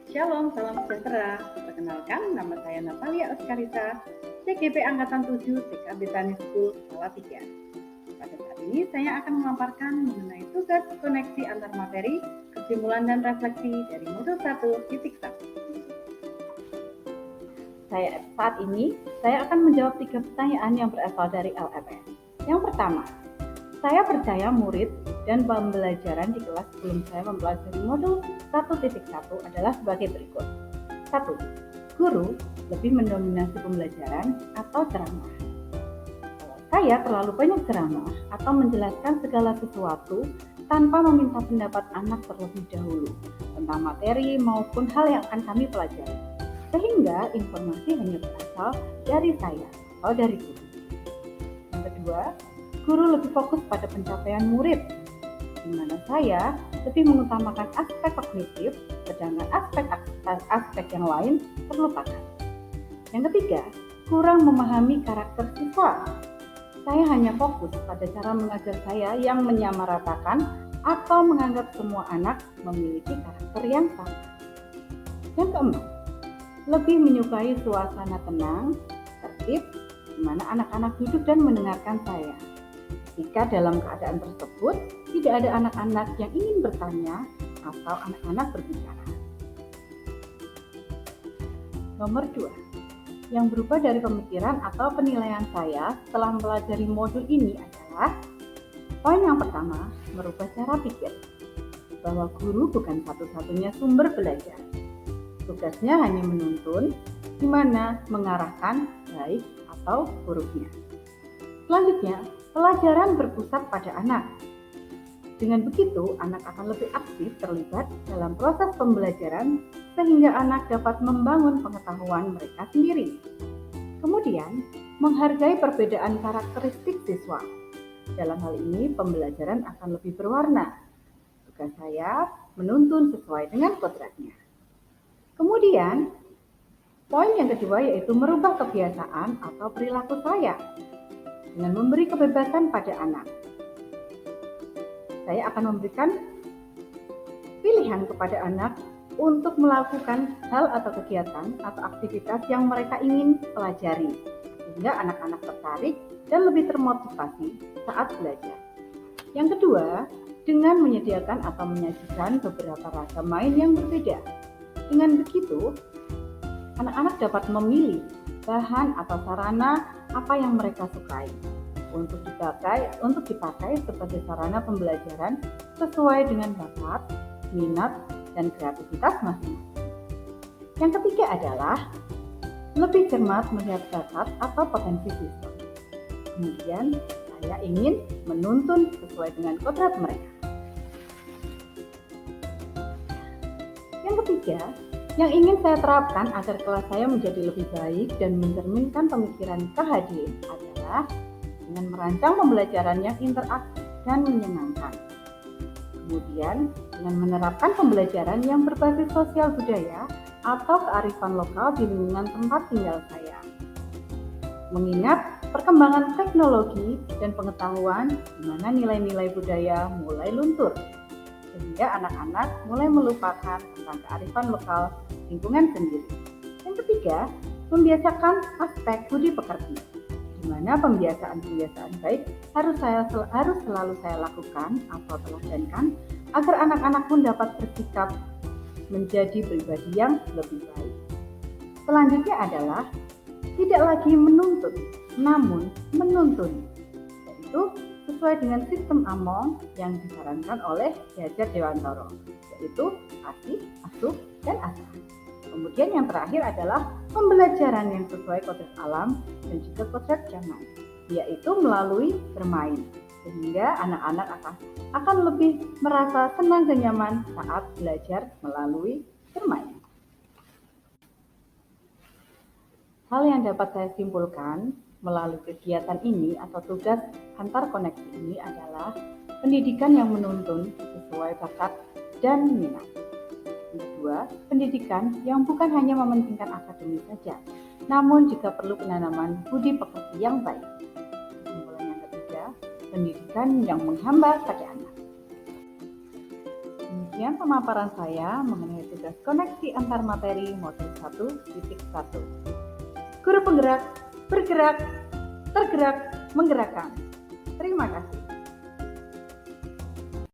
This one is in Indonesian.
Shalom, salam sejahtera. Perkenalkan, nama saya Natalia Oskarita, CGP Angkatan 7, TKB Tani School, Salatiga. Pada saat ini saya akan memaparkan mengenai tugas koneksi antar materi, kesimpulan dan refleksi dari modul 1.1. Saat ini saya akan menjawab 3 pertanyaan yang berasal dari LMS. Yang pertama, saya percaya murid dan pembelajaran di kelas sebelum saya mempelajari modul 1.1 adalah sebagai berikut. 1. Guru lebih mendominasi pembelajaran atau ceramah. Kalau saya terlalu banyak ceramah atau menjelaskan segala sesuatu tanpa meminta pendapat anak terlebih dahulu tentang materi maupun hal yang akan kami pelajari, sehingga informasi hanya berasal dari saya atau dari guru. Yang kedua, guru lebih fokus pada pencapaian murid, di mana saya lebih mengutamakan aspek kognitif, sedangkan aspek yang lain terlupakan. Yang ketiga, kurang memahami karakter siswa. Saya hanya fokus pada cara mengajar saya yang menyamaratakan atau menganggap semua anak memiliki karakter yang sama. Yang keempat, lebih menyukai suasana tenang, tertib, di mana anak-anak duduk dan mendengarkan saya. Jika dalam keadaan tersebut tidak ada anak-anak yang ingin bertanya atau anak-anak berbicara. Nomor 2, yang berubah dari pemikiran atau penilaian saya setelah mempelajari modul ini adalah: poin yang pertama, merubah cara pikir, bahwa guru bukan satu-satunya sumber belajar. Tugasnya hanya menuntun, di mana mengarahkan baik atau buruknya. Selanjutnya, pelajaran berpusat pada anak. Dengan begitu, anak akan lebih aktif terlibat dalam proses pembelajaran sehingga anak dapat membangun pengetahuan mereka sendiri. Kemudian, menghargai perbedaan karakteristik siswa. Dalam hal ini, pembelajaran akan lebih berwarna. Tugas saya menuntun sesuai dengan kodratnya. Kemudian, poin yang kedua yaitu merubah kebiasaan atau perilaku saya dengan memberi kebebasan pada anak. Saya akan memberikan pilihan kepada anak untuk melakukan hal atau kegiatan atau aktivitas yang mereka ingin pelajari, sehingga anak-anak tertarik dan lebih termotivasi saat belajar. Yang kedua, dengan menyediakan atau menyajikan beberapa rasa main yang berbeda. Dengan begitu, anak-anak dapat memilih bahan atau sarana apa yang mereka sukai untuk dipakai sebagai sarana pembelajaran sesuai dengan bakat, minat, dan kreativitas masing-masing. Yang ketiga adalah lebih cermat melihat bakat atau potensi siswa. Kemudian saya ingin menuntun sesuai dengan kodrat mereka. Yang ketiga, yang ingin saya terapkan agar kelas saya menjadi lebih baik dan mencerminkan pemikiran KHD adalah dengan merancang pembelajaran yang interaktif dan menyenangkan. Kemudian, dengan menerapkan pembelajaran yang berbasis sosial budaya atau kearifan lokal di lingkungan tempat tinggal saya. Mengingat perkembangan teknologi dan pengetahuan di mana nilai-nilai budaya mulai luntur, sehingga anak-anak mulai melupakan tentang kearifan lokal lingkungan sendiri. Yang ketiga, membiasakan aspek budi pekerti, di mana pembiasaan baik harus selalu saya lakukan atau teladankan agar anak-anak pun dapat bersikap menjadi pribadi yang lebih baik. Selanjutnya adalah tidak lagi menuntut, namun menuntun, yaitu sesuai dengan sistem AMONG yang disarankan oleh Ki Hajar Dewantara, yaitu asih, asuh, dan asah. Kemudian yang terakhir adalah pembelajaran yang sesuai kodrat alam dan juga kodrat zaman, yaitu melalui bermain, sehingga anak-anak akan lebih merasa senang dan nyaman saat belajar melalui bermain. Hal yang dapat saya simpulkan melalui kegiatan ini atau tugas antar koneksi ini adalah pendidikan yang menuntun sesuai bakat dan minat. Yang kedua, pendidikan yang bukan hanya mementingkan akademis saja, namun juga perlu penanaman budi pekerti yang baik. Kesimpulan yang ketiga, pendidikan yang menghambat pada anak. Demikian pemaparan saya mengenai tugas koneksi antar materi modul 1.1. Guru penggerak, bergerak, tergerak, menggerakkan. Terima kasih.